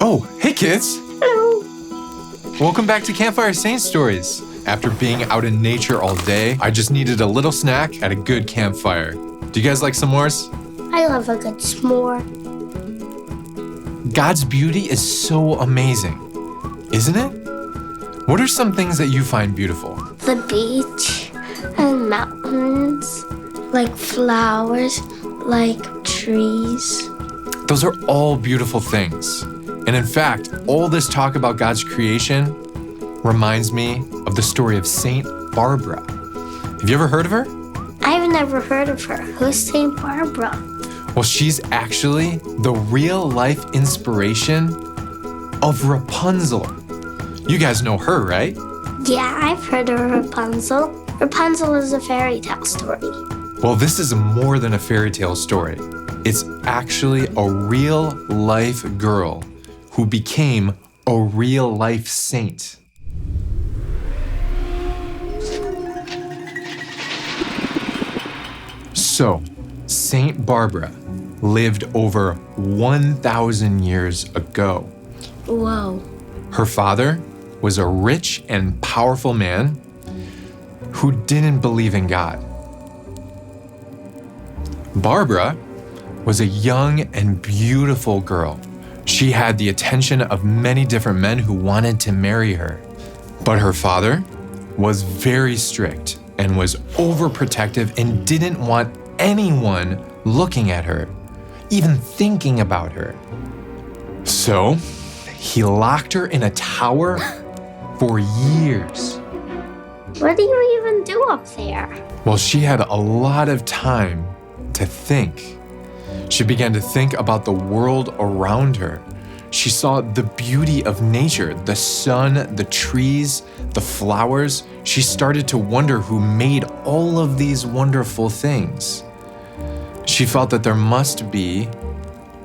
Oh, hey kids! Hello. Welcome back to Campfire Saint Stories. After being out in nature all day, I just needed a little snack at a good campfire. Do you guys like s'mores? I love a good s'more. God's beauty is so amazing, isn't it? What are some things that you find beautiful? The beach and mountains, like flowers, like trees. Those are all beautiful things. And in fact, all this talk about God's creation reminds me of the story of Saint Barbara. Have you ever heard of her? I've never heard of her. Who's Saint Barbara? Well, she's actually the real-life inspiration of Rapunzel. You guys know her, right? Yeah, I've heard of Rapunzel. Rapunzel is a fairy tale story. Well, this is more than a fairy tale story. It's actually a real-life girl who became a real-life saint. So, Saint Barbara lived over 1,000 years ago. Whoa. Her father was a rich and powerful man who didn't believe in God. Barbara was a young and beautiful girl. She had the attention of many different men who wanted to marry her. But her father was very strict and was overprotective and didn't want anyone looking at her, even thinking about her. So he locked her in a tower for years. What do you even do up there? Well, she had a lot of time to think. She began to think about the world around her. She saw the beauty of nature, the sun, the trees, the flowers. She started to wonder who made all of these wonderful things. She felt that there must be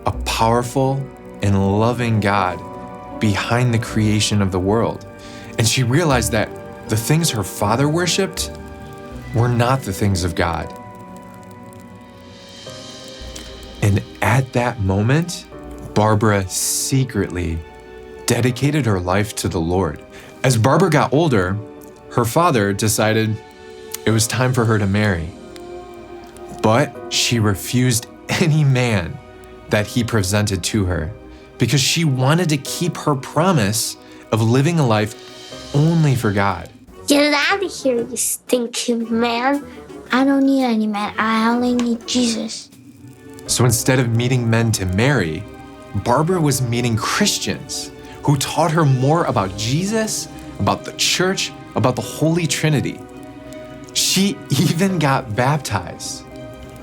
a powerful and loving God behind the creation of the world. And she realized that the things her father worshipped were not the things of God. And at that moment, Barbara secretly dedicated her life to the Lord. As Barbara got older, her father decided it was time for her to marry. But she refused any man that he presented to her because she wanted to keep her promise of living a life only for God. Get out of here, you stinking man. I don't need any man. I only need Jesus. So instead of meeting men to marry, Barbara was meeting Christians who taught her more about Jesus, about the church, about the Holy Trinity. She even got baptized.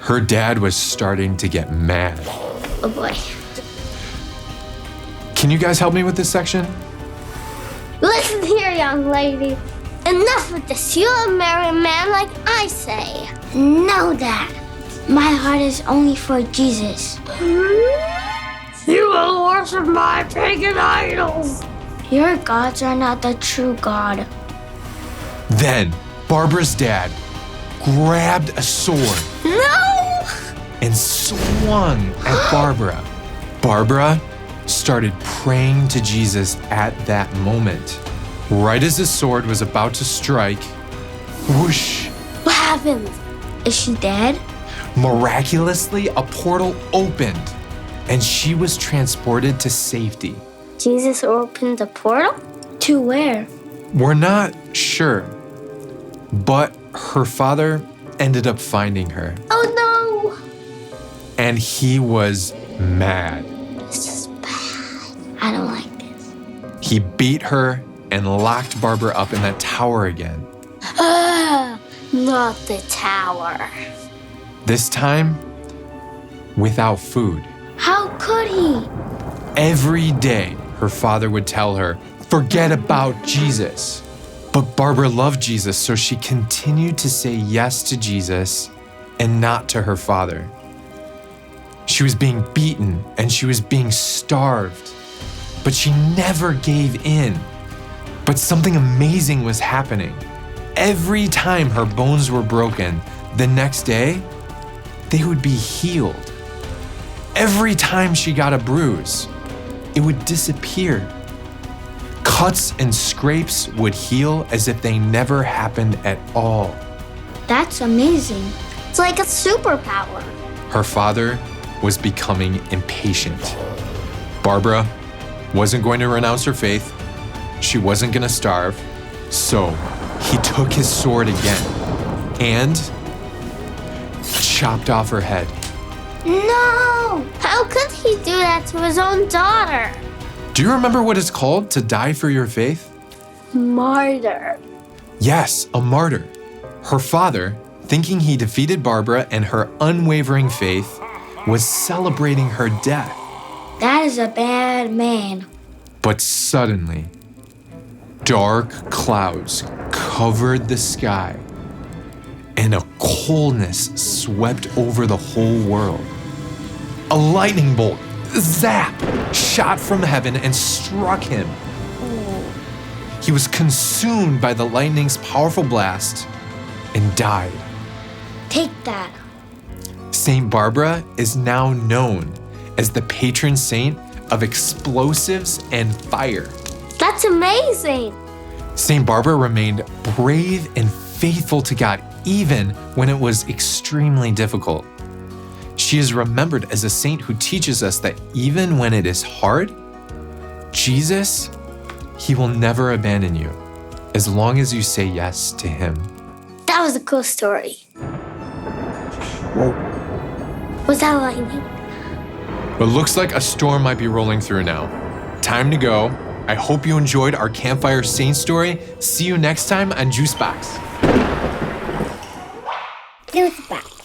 Her dad was starting to get mad. Oh boy. Can you guys help me with this section? Listen here, young lady. Enough with this. You'll marry a man like I say. No, Dad. My heart is only for Jesus. You will worship my pagan idols. Your gods are not the true God. Then Barbara's dad grabbed a sword No! and swung at Barbara. Barbara started praying to Jesus at that moment. Right as the sword was about to strike, whoosh, What happened? Is she dead? miraculously a portal opened and she was transported to safety. Jesus opened the portal? To where? We're not sure, but her father ended up finding her Oh and he was mad. no! This is bad. I don't like this. He beat her and locked Barbara up in that tower again. Not the tower. This time, without food. How could he? Every day, her father would tell her, forget about Jesus. But Barbara loved Jesus, so she continued to say yes to Jesus and not to her father. She was being beaten and she was being starved, but she never gave in. But something amazing was happening. Every time her bones were broken, the next day, they would be healed. Every time she got a bruise, it would disappear. Cuts and scrapes would heal as if they never happened at all. That's amazing. It's like a superpower. Her father was becoming impatient. Barbara wasn't going to renounce her faith. She wasn't going to starve. So he took his sword again and chopped off her head. No! How could he do that to his own daughter? Do you remember what it's called to die for your faith? Martyr. Yes, a martyr. Her father, thinking he defeated Barbara and her unwavering faith, was celebrating her death. That is a bad man. But suddenly, dark clouds covered the sky, and a coldness swept over the whole world. A lightning bolt, zap, shot from heaven and struck him. He was consumed by the lightning's powerful blast and died. Take that. Saint Barbara is now known as the patron saint of explosives and fire. That's amazing. Saint Barbara remained brave and faithful to God even when it was extremely difficult. She is remembered as a saint who teaches us that even when it is hard, Jesus, he will never abandon you as long as you say yes to him. That was a cool story. Whoa. Was that lightning? But looks like a storm might be rolling through now. Time to go. I hope you enjoyed our Campfire Saint story. See you next time on Juicebox. Juicebox.